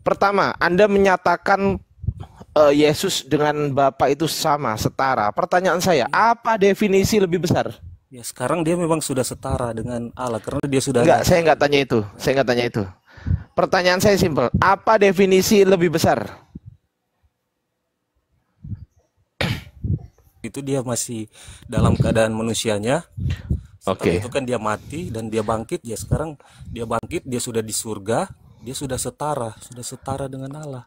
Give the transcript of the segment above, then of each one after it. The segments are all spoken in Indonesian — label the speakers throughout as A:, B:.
A: Pertama, Anda menyatakan Yesus dengan Bapa itu sama, setara. Pertanyaan saya,
B: Iya.
A: apa definisi lebih besar?
B: Ya, sekarang dia memang sudah setara dengan Allah karena dia sudah
A: Enggak,
B: ada.
A: saya enggak tanya itu. Saya enggak tanya itu. Pertanyaan saya simpel. Apa definisi lebih besar?
B: Itu dia masih dalam keadaan manusianya. Setelah
A: Oke.
B: itu kan dia mati dan dia bangkit. Ya sekarang dia bangkit, dia sudah di surga, dia sudah setara dengan Allah.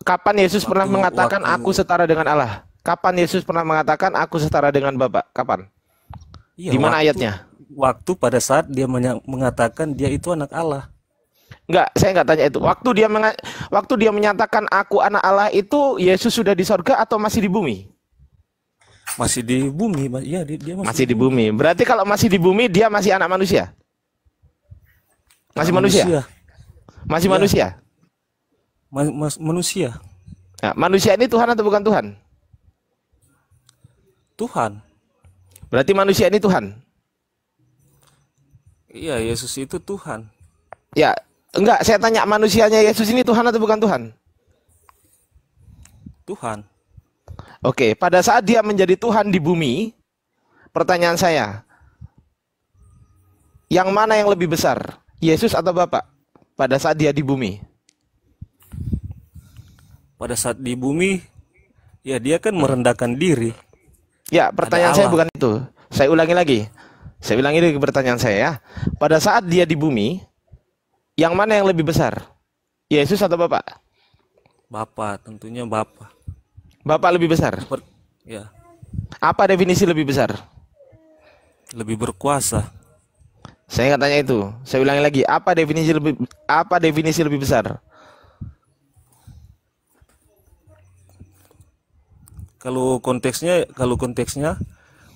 A: Kapan Yesus pernah
B: Waktu
A: mengatakan
B: waktu
A: aku setara dengan Allah? Kapan Yesus pernah mengatakan aku setara dengan Bapa? Kapan?
B: iya
A: Di mana
B: waktu
A: ayatnya?
B: waktu pada saat dia mengatakan dia itu anak Allah.
A: Enggak, saya enggak tanya itu. Waktu dia menyatakan aku anak Allah itu Yesus sudah di sorga atau masih di bumi?
B: Masih di bumi, iya dia masih
A: Masih
B: di
A: di
B: bumi.
A: bumi. Berarti kalau masih di bumi dia masih anak manusia?
B: Anak
A: Masih manusia?
B: manusia.
A: Masih
B: Iya,
A: manusia?
B: manusia.
A: Nah, manusia ini Tuhan atau bukan Tuhan?
B: Tuhan.
A: Berarti manusia ini Tuhan.
B: Iya, Yesus itu Tuhan.
A: Ya, enggak, saya tanya manusianya Yesus ini Tuhan atau bukan Tuhan?
B: Tuhan.
A: Oke, pada saat dia menjadi Tuhan di bumi, pertanyaan saya, yang mana yang lebih besar? Yesus atau Bapa? Pada saat dia di bumi.
B: Pada saat di bumi, ya dia kan merendahkan diri.
A: Ya,
B: Ada
A: pertanyaan saya
B: Allah.
A: bukan itu. Saya ulangi lagi. Saya ulangi lagi pertanyaan saya ya. Pada saat dia di bumi, yang mana yang lebih besar? Yesus atau Bapa?
B: Bapa, tentunya Bapa.
A: Bapa lebih besar.
B: Ya,
A: Apa definisi lebih besar?
B: lebih berkuasa.
A: Saya nggak tanya itu. Saya ulangi lagi. Apa definisi lebih besar?
B: Kalau konteksnya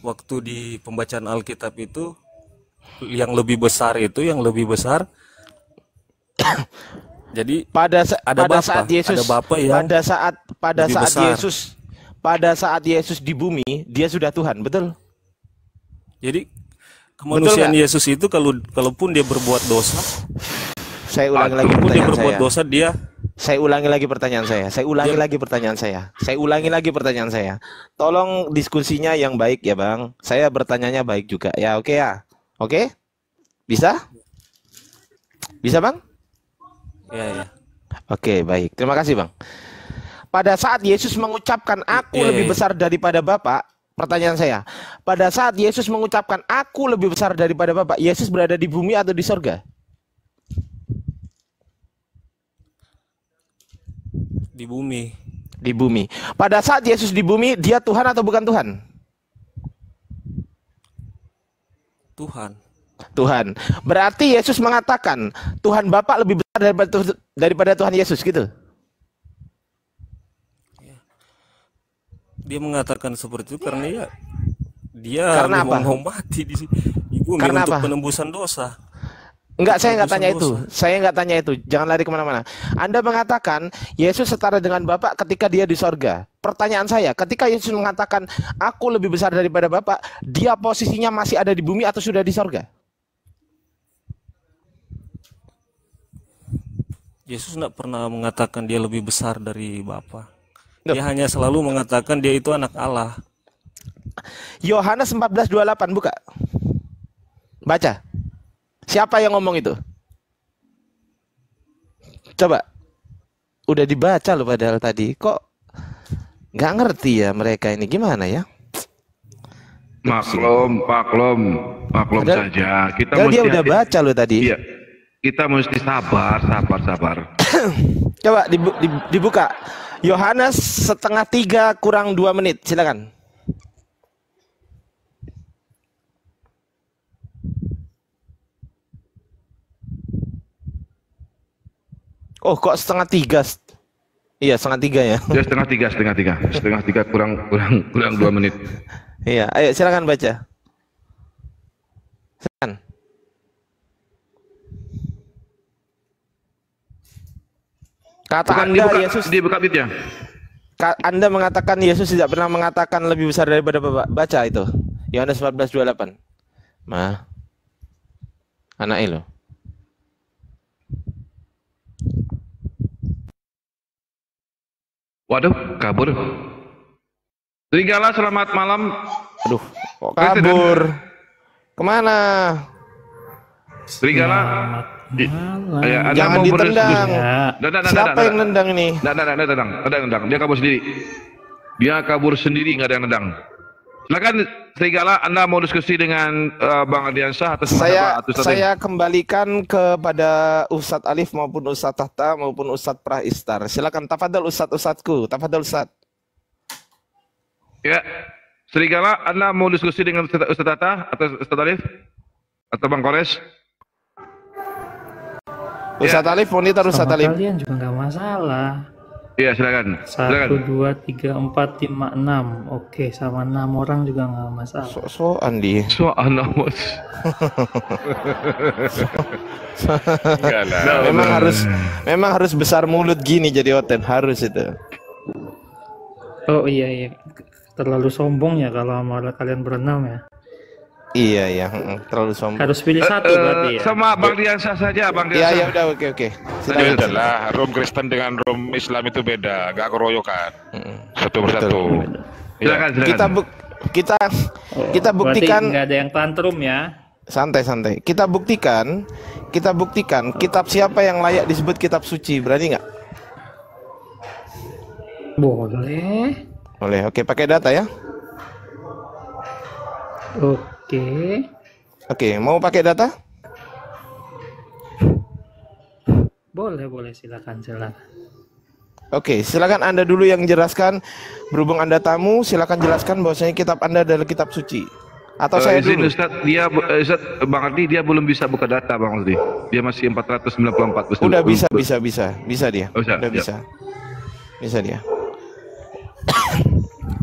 B: waktu di pembacaan Alkitab itu yang lebih besar. Jadi ada Bapa yang lebih besar.
A: Pada saat Yesus di bumi, dia sudah Tuhan, betul?
B: Jadi
A: Betul
B: kemanusiaan
A: nggak?
B: Yesus itu kalaupun dia berbuat dosa,
A: Saya ulangi lagi
B: kalaupun dia
A: pertanyaan
B: berbuat
A: saya.
B: dosa dia
A: Saya ulangi lagi pertanyaan saya. Saya ulangi
B: dia
A: lagi pertanyaan saya. Saya ulangi
B: ya,
A: lagi pertanyaan saya. Tolong diskusinya yang baik ya, Bang. Saya bertanyanya baik juga. Ya, oke ya. Oke? Bisa? Bisa, Bang?
B: ya, ya,
A: Oke, baik. Terima kasih, Bang. Pada saat Yesus mengucapkan aku
B: ya,
A: lebih
B: ya.
A: besar daripada Bapa, pertanyaan saya. Pada saat Yesus mengucapkan aku lebih besar daripada Bapa, Yesus berada di bumi atau di sorga?
B: Di bumi.
A: Di bumi. Pada saat Yesus di bumi, dia Tuhan atau bukan Tuhan?
B: Tuhan.
A: Tuhan. Berarti Yesus mengatakan Tuhan Bapa lebih besar daripada Tuhan Yesus gitu.
B: Dia mengatakan seperti itu karena ya dia
A: Karena
B: memang
A: apa?
B: mau mati di bumi
A: Karena
B: untuk
A: apa?
B: penembusan dosa.
A: Enggak,
B: Untuk
A: saya nggak
B: penebusan
A: tanya itu.
B: dosa.
A: Saya nggak tanya itu. Jangan lari kemana-mana. Anda mengatakan Yesus setara dengan Bapa ketika dia di sorga. Pertanyaan saya, ketika Yesus mengatakan aku lebih besar daripada Bapa, dia posisinya masih ada di bumi atau sudah di sorga?
B: Yesus tidak pernah mengatakan dia lebih besar dari Bapa.
A: Loh,
B: Dia hanya selalu mengatakan dia itu anak Allah.
A: Yohanes 14:28 buka. Baca. Siapa yang ngomong itu? Coba. Udah dibaca loh padahal tadi. Kok nggak ngerti ya mereka ini gimana ya?
C: Maklum, maklum, maklum
A: Padahal,
C: saja. Kita
A: padahal dia
C: mesti
A: udah baca loh tadi.
C: iya, kita mesti sabar, sabar, sabar.
A: Coba dibuka. Yohanes setengah 3 kurang 2 menit. Silakan. Oh, kok setengah 3? Iya, setengah 3 ya.
C: Ya setengah tiga kurang 2 menit.
A: Iya, ayo silakan baca. Silakan. Kata Anda Yesus,
C: Dibuka bitnya.
A: Anda mengatakan Yesus tidak pernah mengatakan lebih besar daripada Bapak. Baca itu. Yohanes 14:28. Mah, anak lo.
C: Waduh, kabur. Serigala, selamat malam.
A: Aduh, kok kabur? Kemana?
C: Serigala. Ya, Anda
A: Jangan
C: mau
A: ditendang. Siapa yang nendang ini?
C: Nendang. Dia kabur sendiri. Dia kabur sendiri, nggak ada yang nendang. Silakan Serigala, Anda mau diskusi dengan Bang Ardiansyah atau
A: Saya kembalikan kepada Ustadz Alif maupun Ustadz Tahta maupun Ustadz Praistar. Silakan, tafadhol Ustadzku, tafadhol Ustadz.
C: Ya, Serigala, Anda mau diskusi dengan Ustadz Tahta atau Ustadz Alif atau Bang Kores?
A: Ustadz Alif, monitor Ustadz Alif.
D: Kalian juga nggak masalah.
C: Iya, silakan.
D: 1, 2, 3, 4, 5, 6. Oke, sama 6 orang juga nggak masalah.
A: So Andi.
C: Anak.
A: memang harus besar mulut gini jadi hotel, harus itu.
D: Oh iya. Terlalu sombong ya kalau sama kalian berenam ya.
A: Iya, terlalu sombong.
D: Harus pilih satu berarti ya.
C: Sama Bang Diansyah saja, Bang
A: Iya,
C: Diansyah.
A: udah, oke.
E: Beda lah, Rom Kristen dengan Rom Islam itu beda, gak keroyokan. Satu persatu.
C: Silakan.
A: Kita buktikan.
D: Berarti nggak ada yang tantrum ya.
A: Santai. Kita buktikan kitab siapa yang layak disebut kitab suci. Berani nggak?
D: Boleh.
A: Oke, pakai data ya. Oke, mau pakai data?
D: Boleh, silakan.
A: Oke, silakan Anda dulu yang jelaskan. Berhubung Anda tamu, silakan jelaskan bahwasanya kitab Anda adalah kitab suci. Atau saya dulu.
C: Ustaz, Bang Ardi, dia belum bisa buka data, Bang Ardi. Dia masih 494.
A: Udah bisa dia.
C: Oh,
A: Udah bisa dia.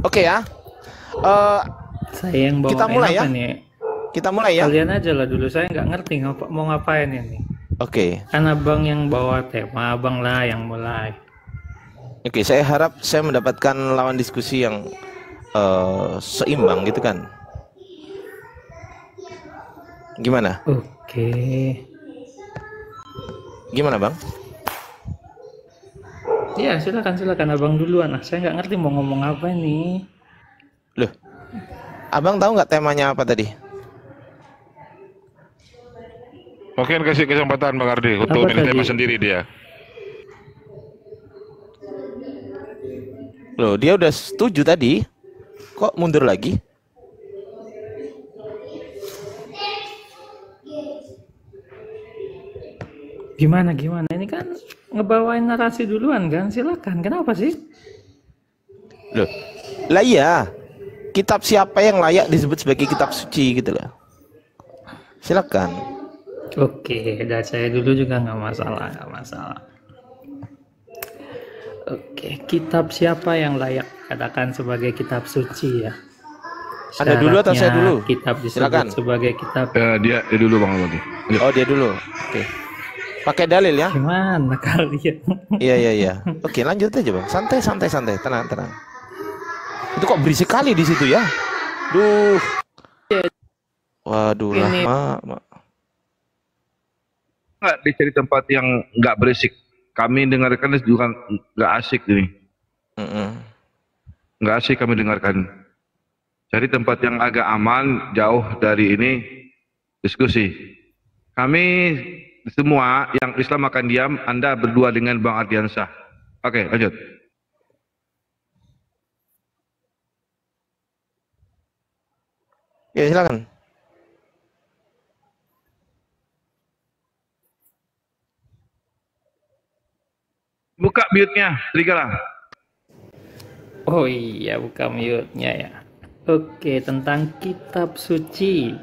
A: Oke ya.
D: Saya yang bawa
A: Kita mulai ya.
D: nih?
A: Kita mulai ya.
D: Kalian aja lah dulu, saya nggak ngerti mau ngapain ini.
A: Oke.
D: Kan abang yang bawa tema, abang lah yang mulai.
A: Oke, saya harap saya mendapatkan lawan diskusi yang seimbang gitu kan. Gimana?
D: Oke.
A: Gimana, Bang?
D: Ya, silakan abang duluan. Saya nggak ngerti mau ngomong apa nih.
A: Loh, abang tahu nggak temanya apa tadi?
E: Mungkin kasih kesempatan Bang Ardi untuk
D: Apa
E: milih tema
D: tadi?
E: sendiri dia.
A: Loh, dia udah setuju tadi. Kok mundur lagi?
D: Gimana? Ini kan ngebawain narasi duluan kan? Silakan. Kenapa sih?
A: Loh, lah iya. Kitab siapa yang layak disebut sebagai kitab suci gitu loh. Silakan.
D: Oke, dan saya dulu juga nggak masalah. Oke, kitab siapa yang layak katakan sebagai kitab suci ya?
A: Anda dulu atau saya dulu?
D: Kitab disebut
A: Silakan.
D: sebagai kitab.
C: Dia dulu, Bang Ardi.
A: Oh, dia dulu. Oke. Pakai dalil ya.
D: Gimana kalian?
A: Iya. Oke, lanjut aja, Bang. Santai. Tenang. Itu kok berisik kali di situ ya? Duh. Waduh lah,
D: Ini-
A: Mak.
C: Nggak dicari tempat yang nggak berisik. Kami dengarkan juga nggak asik ini. Nggak asik kami dengarkan. Cari tempat yang agak aman, jauh dari ini diskusi. Kami semua yang Islam akan diam. Anda berdua dengan Bang Ardiansyah. Oke, lanjut.
A: Ya, silakan.
C: Buka mute-nya, Serigala.
D: Oh iya, buka mute-nya ya. Oke, tentang kitab suci.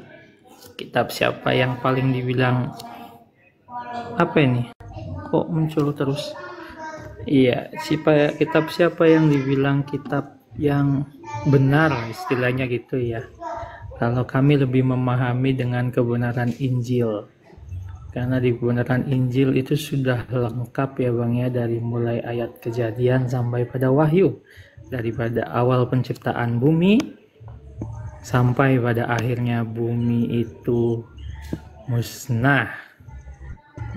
D: Kitab siapa yang paling dibilang apa ini? Kok muncul terus? Iya, kitab siapa yang dibilang kitab yang benar istilahnya gitu ya. Kalau kami lebih memahami dengan kebenaran Injil. Karena di kebenaran Injil itu sudah lengkap ya Bang ya, dari mulai ayat Kejadian sampai pada Wahyu. Daripada awal penciptaan bumi sampai pada akhirnya bumi itu musnah.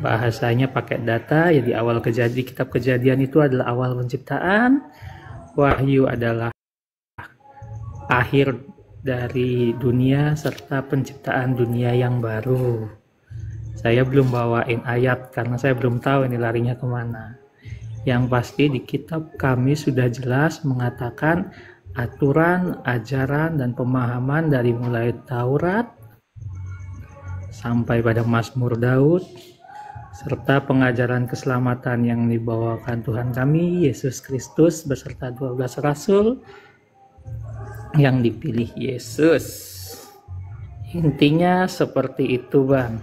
D: Bahasanya pakai data, ya di awal kitab Kejadian itu adalah awal penciptaan. wahyu adalah akhir dari dunia serta penciptaan dunia yang baru. Saya belum bawain ayat karena saya belum tahu ini larinya kemana. Yang pasti di kitab kami sudah jelas mengatakan aturan, ajaran, dan pemahaman dari mulai Taurat sampai pada Mazmur Daud, serta pengajaran keselamatan yang dibawakan Tuhan kami, Yesus Kristus beserta 12 Rasul yang dipilih Yesus. Intinya seperti itu, Bang.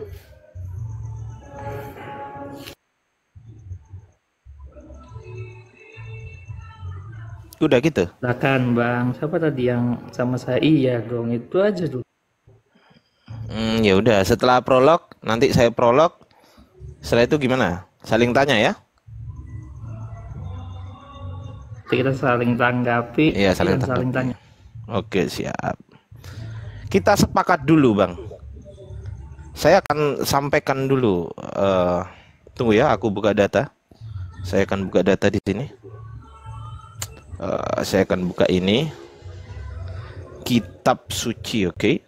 A: Udah gitu.
D: Silakan, Bang. Siapa tadi yang sama saya? Iya dong, itu aja dulu.
A: Ya udah, setelah prolog nanti saya prolog. Setelah itu gimana? Saling tanya ya?
D: Kita saling tanggapi,
A: Iya, saling
D: dan saling
A: tanggapi.
D: tanya.
A: Oke, siap. Kita sepakat dulu, Bang. Saya akan sampaikan dulu. Tunggu ya, aku buka data. Saya akan buka data di sini. Saya akan buka ini. Kitab suci, oke?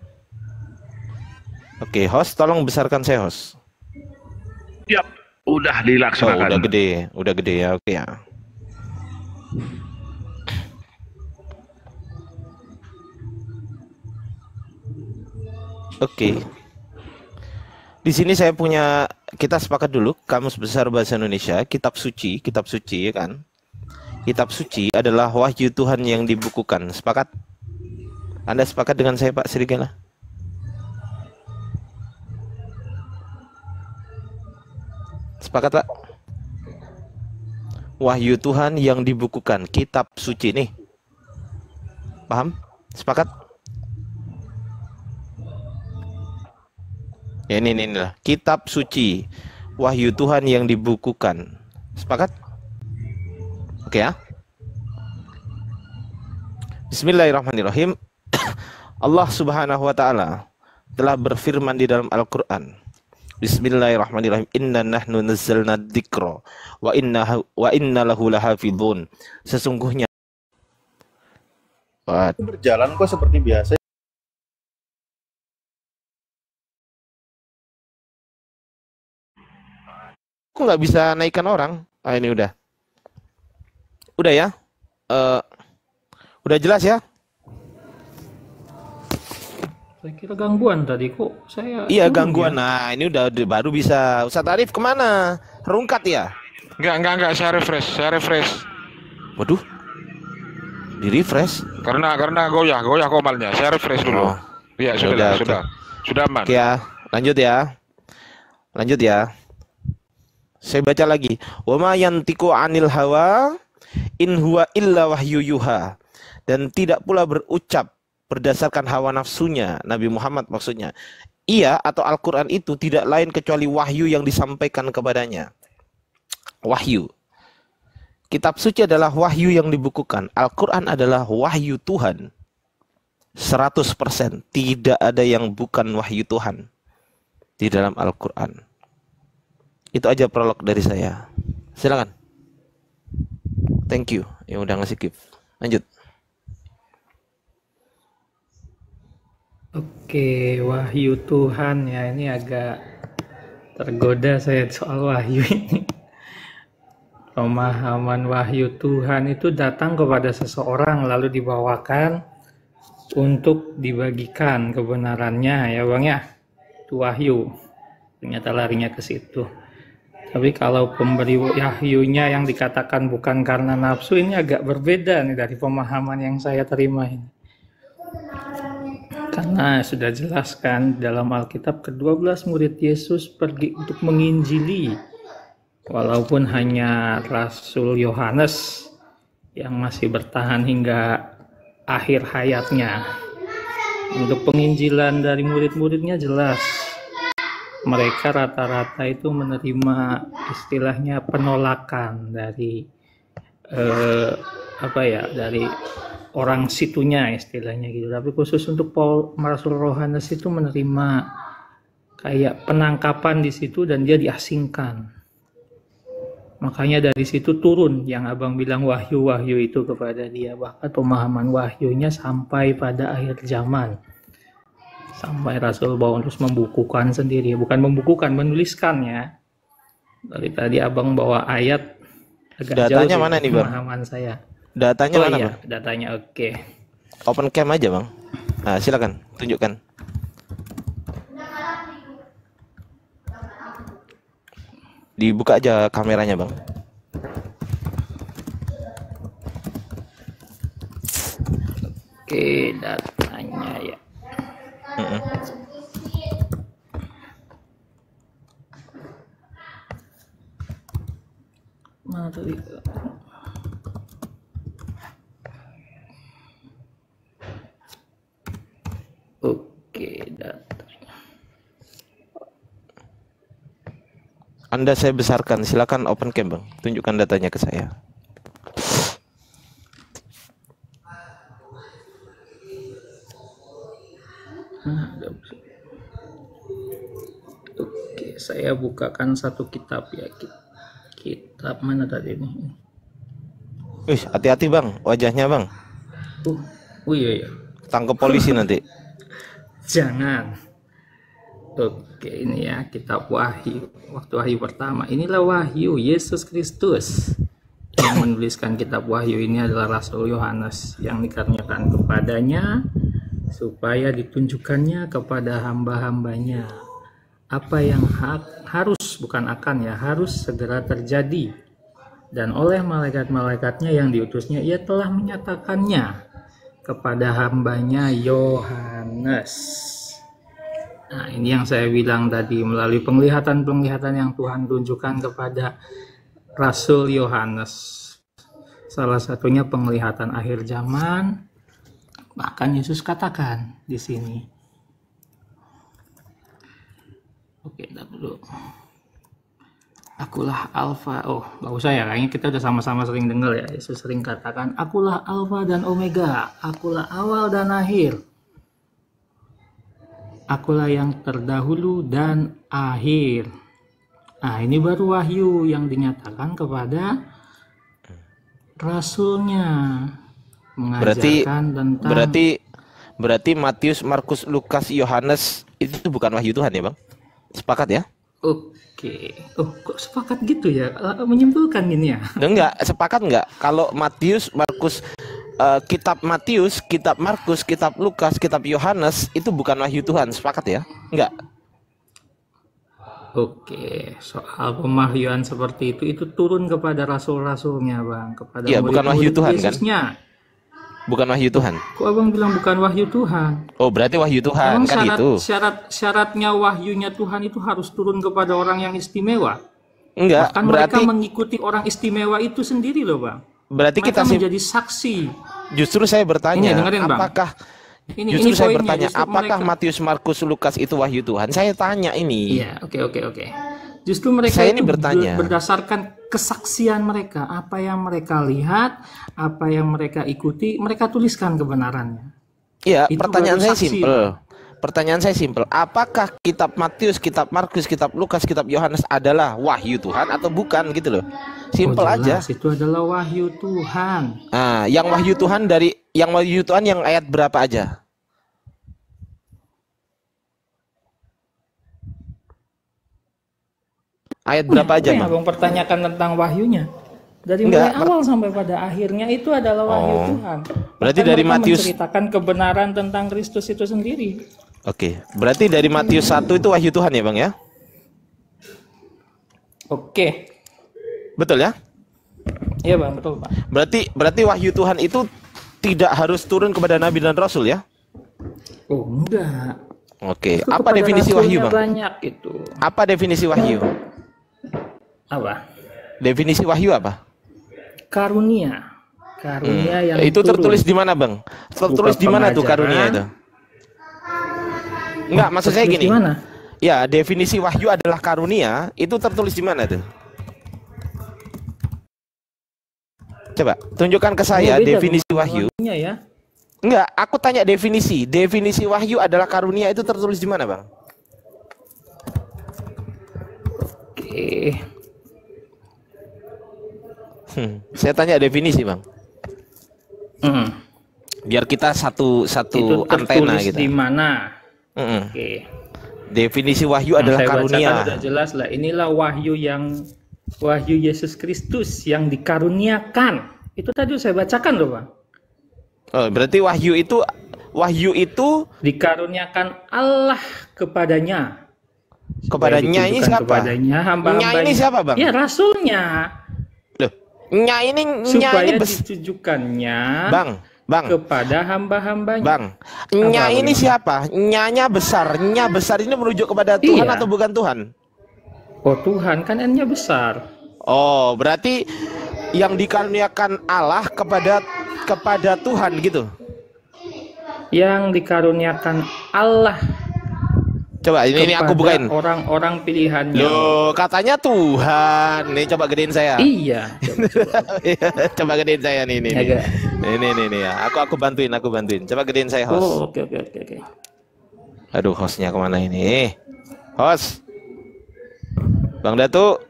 A: Oke, host, tolong besarkan saya, host.
C: Siap, udah
A: Oh,
C: dilaksanakan.
A: udah gede ya, oke ya. Oke. Di sini saya punya, kita sepakat dulu, Kamus Besar Bahasa Indonesia, kitab suci ya kan? Kitab suci adalah wahyu Tuhan yang dibukukan. Sepakat? Anda sepakat dengan saya, Pak Serigala? Sepakat, Pak? Wahyu Tuhan yang dibukukan, kitab suci nih. Paham? Sepakat? Ya inilah kitab suci, wahyu Tuhan yang dibukukan. Sepakat? Oke ya. Bismillahirrahmanirrahim. Allah Subhanahu wa taala telah berfirman di dalam Al-Qur'an. Bismillahirrahmanirrahim. Inna nahnu nazzalna dzikra wa inna lahu lahafidhun. Sesungguhnya
F: berjalan kok seperti biasa.
A: aku nggak bisa naikkan orang. Ini udah ya. Udah jelas ya.
D: Saya kira gangguan tadi kok saya.
A: Iya gangguan. Nah ini udah baru bisa. Ustadz Arif kemana? Rungkat ya?
E: Enggak, saya refresh.
A: Waduh, di refresh.
E: Karena goyah komalnya. Saya refresh dulu.
A: Oh.
E: Iya,
A: Sudah
E: aman.
A: Oke ya, lanjut ya. Saya baca lagi. Wa ma yantiqu 'anil hawa in huwa illa wahyu yuha. Dan tidak pula berucap berdasarkan hawa nafsunya, Nabi Muhammad maksudnya. Ia atau Al-Qur'an itu tidak lain kecuali wahyu yang disampaikan kepadanya. Wahyu. Kitab suci adalah wahyu yang dibukukan. Al-Qur'an adalah wahyu Tuhan. 100%. Tidak ada yang bukan wahyu Tuhan di dalam Al-Qur'an. Itu aja prolog dari saya. Silakan. Thank you yang udah ngasih gift. Lanjut.
D: Oke, wahyu Tuhan ya, ini agak tergoda saya soal wahyu ini. Pemahaman wahyu Tuhan itu datang kepada seseorang lalu dibawakan untuk dibagikan kebenarannya ya Bang ya. Itu wahyu. Ternyata larinya ke situ. Tapi kalau pemberi wahyunya yang dikatakan bukan karena nafsu, ini agak berbeda nih dari pemahaman yang saya terima ini. Karena sudah jelaskan dalam Alkitab, ke-12 murid Yesus pergi untuk menginjili. Walaupun hanya Rasul Yohanes yang masih bertahan hingga akhir hayatnya. Untuk penginjilan dari murid-muridnya jelas. Mereka rata-rata itu menerima istilahnya penolakan dari dari orang situnya istilahnya gitu. Tapi khusus untuk Rasul Yohanes itu menerima kayak penangkapan di situ dan dia diasingkan. Makanya dari situ turun yang abang bilang wahyu-wahyu itu kepada dia. Bahkan pemahaman wahyunya sampai pada akhir zaman. Sampai Rasul Paulus membukukan sendiri. Bukan membukukan, menuliskannya. Dari tadi abang bawa ayat agak
A: Datanya
D: jauh
A: mana nih, Bang?
D: pemahaman saya.
A: Datanya mana,
D: iya,
A: Bang?
D: datanya oke.
A: Open cam aja, Bang. Nah, silakan tunjukkan. Dibuka aja kameranya, Bang.
D: Oke, datanya ya. Mana tadi? Oke, data.
A: Anda saya besarkan, silakan open cam, Bang. Tunjukkan datanya ke saya.
D: Oke, saya bukakan satu kitab ya. Kitab mana tadi ini?
A: Wih, hati-hati, Bang. Wajahnya, Bang.
D: Oh iya ya.
A: Tangkap polisi nanti.
D: Jangan. Oke, ini ya kitab Wahyu. Waktu Wahyu pertama. Inilah Wahyu Yesus Kristus. Yang menuliskan kitab Wahyu ini adalah Rasul Yohanes yang dikaruniakan kepadanya supaya ditunjukkannya kepada hamba-hambanya apa yang harus, bukan akan ya, harus segera terjadi, dan oleh malaikat-malaikatnya yang diutusnya ia telah menyatakannya kepada hambanya Yohanes. Nah, ini yang saya bilang tadi, melalui penglihatan-penglihatan yang Tuhan tunjukkan kepada Rasul Yohanes. Salah satunya penglihatan akhir zaman. Bahkan Yesus katakan di sini. Oke, entar dulu. Akulah Alfa. Oh, gak usah ya, kayaknya kita udah sama-sama sering dengar ya. Yesus sering katakan, akulah Alfa dan Omega. Akulah awal dan akhir. Akulah yang terdahulu dan akhir. Nah, ini baru wahyu yang dinyatakan kepada rasulnya. Mengajarkan tentang...
A: Berarti Matius, Markus, Lukas, Yohanes itu bukan wahyu Tuhan ya, Bang? Sepakat ya?
D: Oke. Oh, kok sepakat gitu ya? Menyimpulkan ini ya?
A: Enggak, sepakat enggak? Kalau Matius, Markus, kitab Matius, kitab Markus, kitab Lukas, kitab Yohanes itu bukan wahyu Tuhan, sepakat ya? Enggak?
D: Oke, soal pemahyuan seperti itu turun kepada rasul-rasulnya, Bang, kepada
A: iya, bukan wahyu Tuhan
D: Yesusnya.
A: Kan? Bukan wahyu Tuhan.
D: Kok Abang bilang bukan wahyu Tuhan?
A: Oh, berarti wahyu Tuhan. Emang kan itu.
D: Syaratnya wahyunya Tuhan itu harus turun kepada orang yang istimewa.
A: Enggak,
D: bahkan
A: berarti
D: mereka mengikuti orang istimewa itu sendiri loh, Bang.
A: Berarti
D: mereka
A: kita
D: menjadi saksi.
A: Justru saya bertanya,
D: dengerin, Bang.
A: apakah
D: ini
A: saya
D: poinnya,
A: bertanya, apakah
D: mereka...
A: Matius, Markus, Lukas itu wahyu Tuhan? Saya tanya ini.
D: Iya, oke. Justru mereka
A: saya
D: itu
A: ini bertanya
D: berdasarkan kesaksian mereka, apa yang mereka lihat, apa yang mereka ikuti, mereka tuliskan kebenarannya.
A: Iya,
D: itu
A: pertanyaan saya
D: saksi,
A: simpel. Pertanyaan saya simpel. Apakah kitab Matius, kitab Markus, kitab Lukas, kitab Yohanes adalah wahyu Tuhan atau bukan gitu loh? Simpel aja.
D: Itu adalah wahyu Tuhan.
A: Nah, yang wahyu Tuhan yang ayat berapa aja? Ayat berapa aja, Bang?
D: Abang pertanyakan tentang wahyunya. Dari mulai awal sampai pada akhirnya itu adalah wahyu Tuhan.
A: Berarti dari Matius
D: menceritakan kebenaran tentang Kristus itu sendiri.
A: Oke, berarti dari Matius 1 itu wahyu Tuhan ya, Bang ya?
D: Oke.
A: Betul ya?
D: Iya, Bang, betul, Pak.
A: Berarti wahyu Tuhan itu tidak harus turun kepada nabi dan rasul ya?
D: Oh, enggak.
A: Oke, apa definisi wahyu, Bang?
D: Banyak itu.
A: Apa definisi wahyu?
D: Apa?
A: Definisi wahyu apa?
D: Karunia. Karunia yang
A: itu
D: turun.
A: Tertulis di mana, Bang? Tertulis di mana tuh karunia itu? Enggak, maksud saya gini.
D: Dimana?
A: Ya, definisi wahyu adalah karunia, itu tertulis di mana tuh? Coba tunjukkan ke saya definisi wahyu.
D: Ya?
A: Enggak, aku tanya definisi. Definisi wahyu adalah karunia, itu tertulis di mana, Bang?
D: Oke.
A: Saya tanya definisi, Bang.
D: Hmm.
A: Biar kita satu
D: Itu
A: antena
D: tertulis
A: gitu.
D: di mana?
A: Mm-mm.
D: Oke.
A: Definisi wahyu
D: Yang
A: adalah
D: saya
A: karunia.
D: bacakan udah jelas lah. Inilah wahyu Yesus Kristus yang dikaruniakan. Itu tadi saya bacakan loh, Bang.
A: Oh, berarti wahyu itu
D: Dikaruniakan Allah kepadanya.
A: kepadanya ini
D: Ditujukan
A: siapa?
D: Kepadanya hamba-hambanya.
A: Nya ini siapa, Bang?
D: Ya, rasulnya.
A: Loh, nya ini
D: Supaya ditujukannya
A: Bang,
D: kepada hamba-hambanya.
A: Bang, nya
D: Apa,
A: ini
D: bagaimana?
A: siapa? Nya besar ini merujuk kepada Tuhan
D: Iya.
A: atau bukan Tuhan?
D: Oh, Tuhan kan N-nya besar.
A: Oh, berarti yang dikaruniakan Allah kepada Tuhan gitu.
D: Yang dikaruniakan Allah
A: Coba ini aku
D: kepada
A: bukain.
D: orang-orang pilihannya.
A: Loh, katanya Tuhan. Nih coba gedein saya.
D: Iya.
A: Coba gedein saya nih nih.
D: Agak.
A: Ini ya. Aku bantuin. Coba gedein saya, host.
D: Oh, oke.
A: Aduh, hostnya kemana ini? Host. Bang Datu.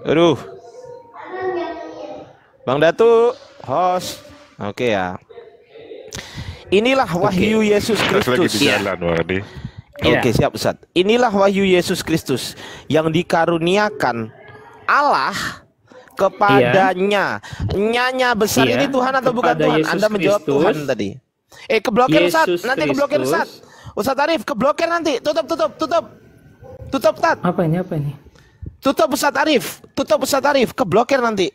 A: Aduh. Bang Datu, host. Oke ya. Inilah wahyu Yesus
E: Lagi
A: Kristus.
E: di jalan, Bang Adi.
D: Iya.
A: Oke, siap Ustaz. Inilah wahyu Yesus Kristus yang dikaruniakan Allah kepadanya. Nyanya besar
D: Iya,
A: ini Tuhan atau bukan
D: kepada
A: Tuhan?
D: Yesus
A: Anda menjawab
D: Kristus.
A: Tuhan tadi. Keblokir Ustaz.
D: Yesus
A: Nanti keblokir Ustaz.
D: Kristus.
A: Ustaz Arif, keblokir nanti. Tutup. Tutup, Ustaz.
D: Apa ini?
A: Tutup Ustaz Arif. Keblokir nanti.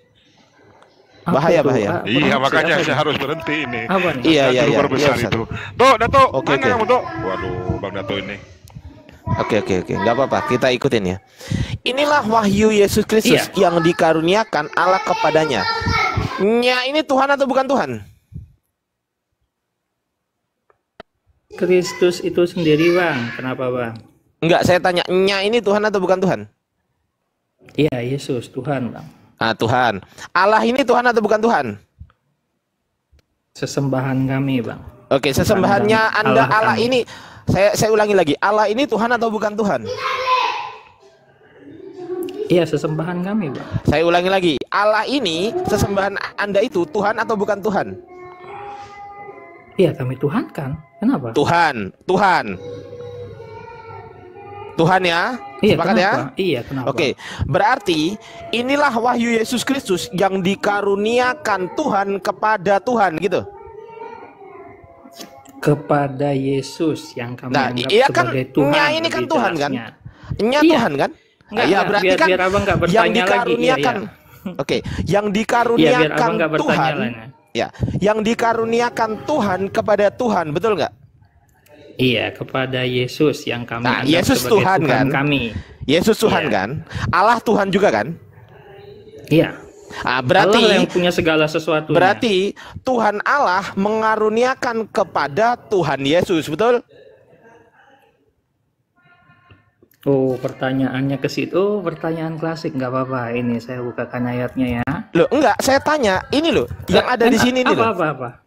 D: Apa
A: Bahaya.
D: itu?
E: Iya,
D: Apa
E: makanya
D: itu?
E: saya harus berhenti ini.
D: Apa nih?
A: Iya.
E: Youtuber besar
A: Ustaz.
E: itu. Tuh, Dato,
A: Oke,
E: mana
A: oke.
E: kamu, Tuh? Waduh, Bang Dato ini.
A: Oke. Nggak apa-apa. Kita ikutin ya. Inilah wahyu Yesus Kristus yang dikaruniakan Allah kepadanya. Nya ini Tuhan atau bukan Tuhan?
D: Kristus itu sendiri, Bang. Kenapa, Bang?
A: Enggak, saya tanya, nya ini Tuhan atau bukan Tuhan?
D: Iya, Yesus, Tuhan, Bang.
A: Ah, Tuhan. Allah ini Tuhan atau bukan Tuhan?
D: Sesembahan kami, Bang.
A: Oke, sesembahannya Anda Allah
D: kami.
A: ini, saya ulangi lagi, Allah ini Tuhan atau bukan Tuhan?
D: Iya, sesembahan kami, Bang.
A: Saya ulangi lagi, Allah ini sesembahan Anda itu Tuhan atau bukan Tuhan?
D: Iya, kami Tuhan kan. Kenapa?
A: Tuhan ya,
D: Iya,
A: sepakat ya?
D: kenapa? Iya, kenapa?
A: Oke, berarti inilah wahyu Yesus Kristus yang dikaruniakan Tuhan kepada Tuhan gitu.
D: Kepada Yesus yang kami
A: Nah,
D: anggap
A: iya kan,
D: sebagai Tuhan.
A: nya ini kan
D: lebih
A: Tuhan kan?
D: jelasnya.
A: Nya
D: Iya.
A: Tuhan kan?
D: Enggak,
A: Iya, berarti
D: biar,
A: kan
D: biar abang nggak
A: yang
D: bertanya lagi.
A: dikaruniakan. Oke, yang
D: Iya, biar
A: dikaruniakan
D: abang nggak bertanya
A: Tuhan.
D: lainnya.
A: Ya, yang dikaruniakan Tuhan kepada Tuhan, betul nggak?
D: Iya, kepada Yesus yang kami
A: Nah,
D: anggap
A: Yesus
D: sebagai
A: Tuhan kan?
D: kami.
A: Yesus Tuhan
D: Iya.
A: kan? Allah Tuhan juga kan?
D: Iya.
A: Ah,
D: Allah
A: berarti
D: yang punya segala sesuatu.
A: berarti Tuhan Allah mengaruniakan kepada Tuhan Yesus, betul?
D: Oh, pertanyaannya ke situ. Oh, pertanyaan klasik, nggak apa-apa. Ini saya bukakan ayatnya ya.
A: Loh, enggak, saya tanya, ini loh, yang ada di sini nih loh.
D: Apa?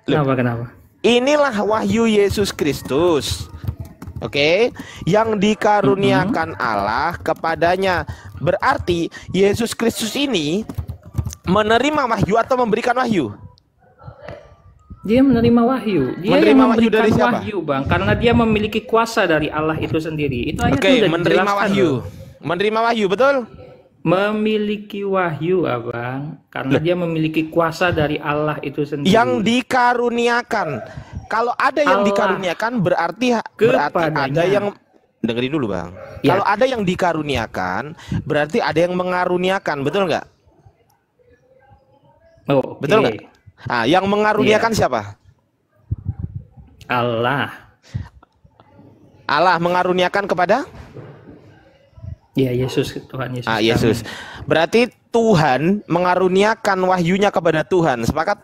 A: Loh.
D: Kenapa?
A: Inilah wahyu Yesus Kristus. Oke, yang dikaruniakan Allah kepadanya. Berarti Yesus Kristus ini menerima wahyu atau memberikan wahyu?
D: Dia menerima wahyu. Dia
A: Menerima
D: yang
A: wahyu dari
D: memberikan
A: siapa?
D: wahyu, Bang, karena dia memiliki kuasa dari Allah itu sendiri. Itu ayatnya
A: Oke,
D: udah
A: menerima
D: dijelaskan
A: wahyu.
D: loh.
A: Menerima wahyu, betul?
D: Memiliki wahyu, Abang, karena dia memiliki kuasa dari Allah itu sendiri.
A: Yang dikaruniakan. Kalau ada yang
D: Allah
A: dikaruniakan berarti
D: kepadanya.
A: ada yang dengerin dulu, Bang.
D: Ya.
A: Kalau ada yang dikaruniakan berarti ada yang mengaruniakan, betul nggak?
D: Oh,
A: Betul
D: oke.
A: nggak? Nah, yang mengaruniakan siapa?
D: Allah.
A: Allah mengaruniakan kepada
D: Ya, Yesus, Tuhan Yesus.
A: Yesus.
D: kami.
A: Berarti Tuhan mengaruniakan wahyunya kepada Tuhan. Sepakat?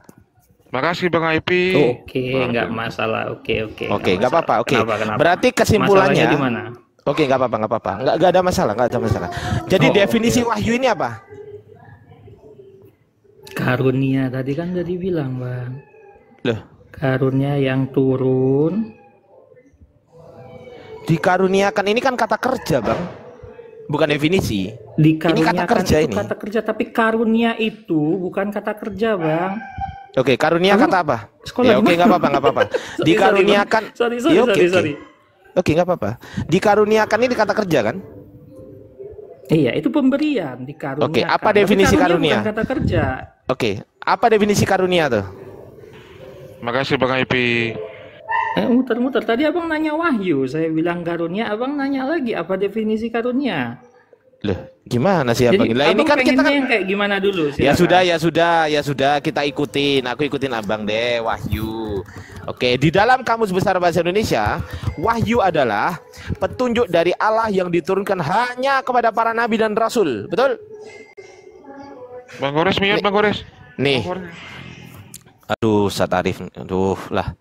E: Makasih Bang IP.
D: Oke, nggak masalah. Oke.
A: Oke, nggak apa-apa. Oke.
D: Kenapa?
A: Berarti kesimpulannya
D: Masalahnya di mana?
A: Oke, nggak apa-apa. Nggak ada masalah. Jadi
D: Oh,
A: definisi
D: oke.
A: wahyu ini apa?
D: Karunia tadi kan udah dibilang, Bang.
A: Loh,
D: Karunia yang turun.
A: dikaruniakan ini kan kata kerja, Bang. Bukan definisi.
D: Dikaruniakan
A: kerja
D: itu
A: ini.
D: kata kerja, tapi karunia itu bukan kata kerja, Bang.
A: Oke, karunia
D: Kamu
A: kata apa?
D: sekolah
A: Ya
D: di
A: oke,
D: mana?
A: nggak apa-apa, nggak apa-apa.
D: Sorry,
A: Dikaruniakan.
D: sorry,
A: Ya, oke, oke.
D: sorry.
A: Oke, nggak apa-apa. Dikaruniakan ini kata kerja kan?
D: Iya, itu pemberian, dikaruniakan.
A: Oke, apa
D: Tapi
A: definisi
D: karunia
A: karunia?
D: bukan kata kerja.
A: Oke, apa definisi karunia tuh?
E: Makasih Bang Ipi.
D: Muter-muter. Tadi abang nanya wahyu, saya bilang karunia, abang nanya lagi apa definisi karunia.
A: Loh, gimana sih
D: Jadi
A: abang? Lah ini
D: abang
A: kan kita
D: pengennya
A: kan
D: yang kayak gimana dulu?
A: ya
D: Silakan.
A: sudah kita ikutin. Aku ikutin abang deh, wahyu. Oke, di dalam Kamus Besar Bahasa Indonesia, wahyu adalah petunjuk dari Allah yang diturunkan hanya kepada para nabi dan rasul. Betul?
E: Bang Gores mute Bang Gores.
A: Nih. Aduh, Ustaz Arif. Aduh lah.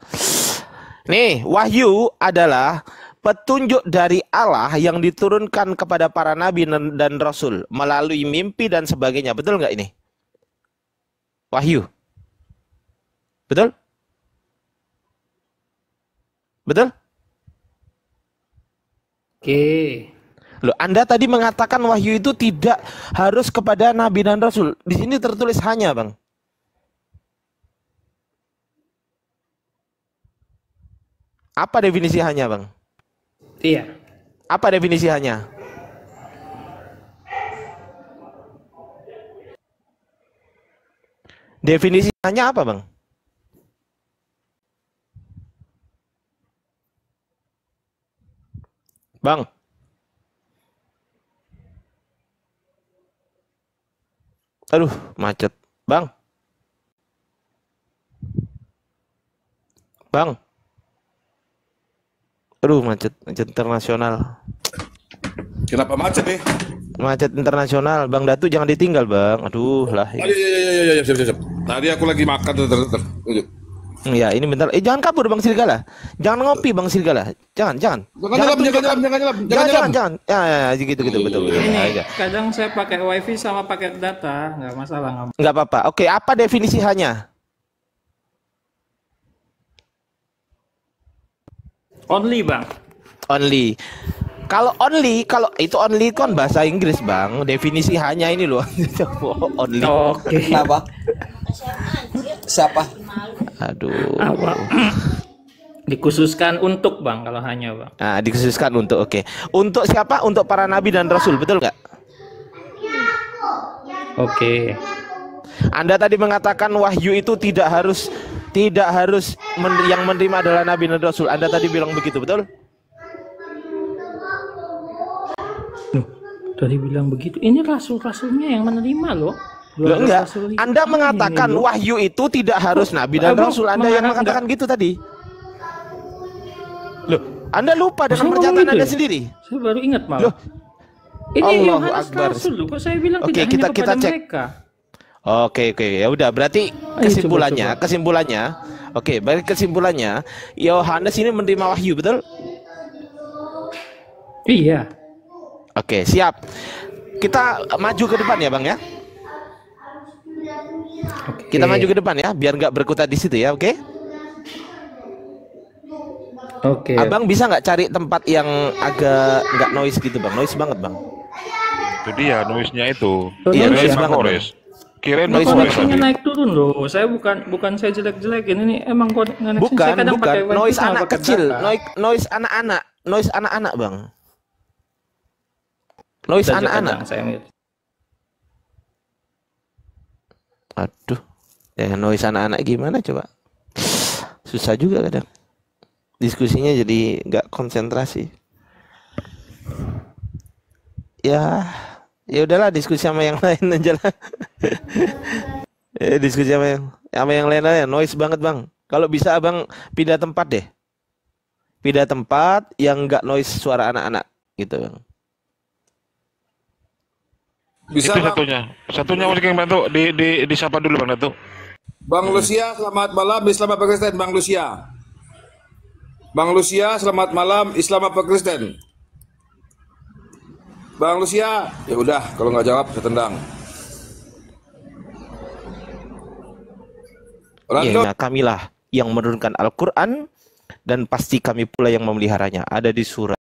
A: Nih, wahyu adalah petunjuk dari Allah yang diturunkan kepada para nabi dan rasul melalui mimpi dan sebagainya. Betul nggak ini? Wahyu. Betul? Betul?
D: Oke.
A: Loh, Anda tadi mengatakan wahyu itu tidak harus kepada nabi dan rasul. Di sini tertulis hanya, Bang. Apa definisi hanya, Bang?
D: Iya.
A: Apa definisi hanya? Definisi hanya apa, Bang? Bang. Aduh, macet. Bang. Bang. Aduh, macet internasional.
G: Kenapa macet nih?
A: Macet internasional. Bang Datu jangan ditinggal, Bang. Aduh lah.
G: Oh, iya, siap. Tadi aku lagi makan tuh.
A: Ya, ini bentar. Jangan kabur, Bang Sirgala. Jangan ngopi, Bang Sirgala. Jangan.
G: Jangan nyelam.
A: Jangan. Ya, gitu, betul.
D: Ini
A: Ya.
D: kadang saya pakai wifi sama pakai data, nggak masalah.
A: Nggak apa-apa. Oke, apa definisi hanya?
D: Only, Bang.
A: Only. Kalau itu only kan bahasa Inggris, Bang. Definisi hanya ini loh. Only.
D: Oke.
H: Kenapa? Siapa?
A: Aduh.
D: Apa? Dikhususkan untuk, Bang, kalau hanya, Bang.
A: Nah, dikhususkan untuk, oke. Untuk siapa? Untuk para nabi dan rasul, betul nggak?
D: Oke.
A: Anda tadi mengatakan wahyu itu tidak harus yang menerima adalah nabi dan rasul. Anda tadi bilang begitu, betul?
D: Tadi bilang begitu. Ini rasul-rasulnya yang menerima loh.
A: Loh, enggak.
D: Rasul itu
A: Anda mengatakan
D: ini, loh.
A: wahyu itu tidak harus nabi dan
D: Abang
A: rasul. Anda yang mengatakan gitu tadi. Loh, Anda lupa dengan
D: Saya ngomong
A: pernyataan
D: gitu
A: Anda
D: ya?
A: sendiri.
D: Saya baru ingat malah.
A: Loh,
D: Ini
A: Allahu
D: Yohanes
A: Akbar.
D: Rasul loh. Kok saya bilang
A: Oke,
D: tidak hanya
A: kita
D: kepada
A: cek.
D: mereka.
A: Oke, ya udah. Berarti
D: Ayo,
A: kesimpulannya. Oke, berarti kesimpulannya Yohanes ini menerima wahyu, betul?
D: Iya.
A: Oke, siap. Kita maju ke depan ya, Bang ya.
D: Oke.
A: Kita maju ke depan ya, biar nggak berkutat di situ ya, oke?
D: Oke.
A: Abang bisa nggak cari tempat yang agak nggak noise gitu, Bang? Noise banget, Bang.
E: Itu dia noise-nya itu.
A: Iya,
E: Kirain
A: noise
E: Bang
A: banget,
E: Gores. Kirain
A: Noise
E: Bang Gores
D: Koneksinya
E: tadi.
D: naik turun loh. Saya bukan saya jelek-jelekin. Ini emang koneksi saya
A: Bukan,
D: kadang pakai wifi
A: noise
D: sama
A: anak
D: pakai
A: kecil,
D: data.
A: noise anak-anak, Bang. Noise
D: Udah
A: anak-anak.
D: kadang saya mute.
A: Aduh, ya noise anak-anak gimana coba? Susah juga kadang. Diskusinya jadi nggak konsentrasi. Ya udahlah, diskusi sama yang lain aja lah. Diskusi sama yang lain aja. Noise banget, Bang. Kalau bisa Abang pindah tempat deh. Pindah tempat yang nggak noise suara anak-anak gitu, Bang.
G: Bisa
E: Itu
G: Bang.
E: satunya masih yang bantu disapa dulu Bang Datu.
G: Bang Lucia, selamat malam Islam apa Kristen? Bang Lucia. Bang Lucia, selamat malam Islam apa Kristen? Bang Lucia, ya udah kalau nggak jawab saya tendang. Lanjut.
A: Ya, kamilah yang menurunkan Al-Quran dan pasti kami pula yang memeliharanya. Ada di surah